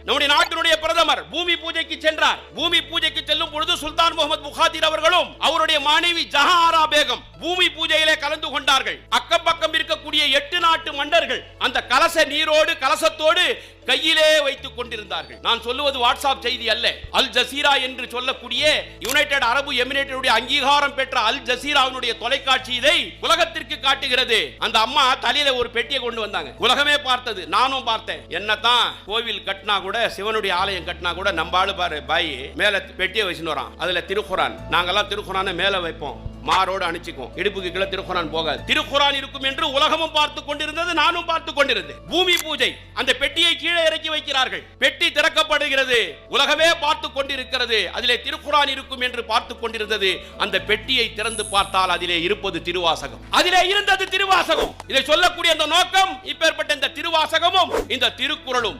நம்முடைய நாட்டினுடைய பிரதமர் பூமி பூஜைக்கு சென்றார். பூமி பூஜைக்கு செல்லும் பொழுது சுல்தான் முகமது புகாதிர் அவர்களும் அவருடைய மனைவி ஜஹாரா பேகம் பூமி பூஜையிலே கலந்து கொண்டார்கள். அக்கம் பக்கம் இருக்கக்கூடிய 8 நாட்டு மன்னர்கள் அந்த கலச நீரோடு கலசத்தோடு கையிலே வைத்துக் கொண்டிருந்தார்கள். நான் சொல்லுவது வாட்ஸ்அப் செய்தி அல்ல. அல் ஜசீரா என்று சொல்லக்கூடிய யுனைடெட் அரபு எமிரேட்டுடைய அங்கீகாரம் பெற்ற அல் ஜசீராவினுடைய தொலைக்காட்சி இதை உலகத்திற்கு காட்டுகிறது. அந்த அம்மா தலையில ஒரு பெட்டியை கொண்டு வந்தாங்க. உலகமே பார்த்தது, நானும் பார்த்தேன். என்னதான் கோவில் கட்டினா கூட, சிவனுடைய ஆலயம் கட்டினா கூட நம்பாளு பாரு பாய் மேல பெட்டியை வச்சுன்னு வரான். அதுல திருக்குரான், நாங்கெல்லாம் திருக்குரானை மேல வைப்போம், மாரோடு அணிச்சுக்கும், இடுப்புக்கு கீழே திருக்குரான் போகாது. திருக்குரான் இருக்கும் என்று உலகமும் பார்த்து கொண்டிருந்தது, நானும் பார்த்து கொண்டிருந்தேன். பூமி பூஜை, அந்த பெட்டியை கீழே இறக்கி வைக்கிறார்கள். பெட்டி திறக்கப்படுகிறது, உலகமே பார்த்து கொண்டிருக்கிறது. அதிலே திருக்குரான் இருக்கும் என்று பார்த்து கொண்டிருந்தது. அந்த பெட்டியை திறந்து பார்த்தால் அதிலே இருப்பது திருவாசகம். அதிலே இருந்தது திருவாசகம். இதை சொல்லக்கூடிய அந்த நோக்கம், இப்பேற்பட்ட இந்த திருவாசகமும் இந்த திருக்குறளும்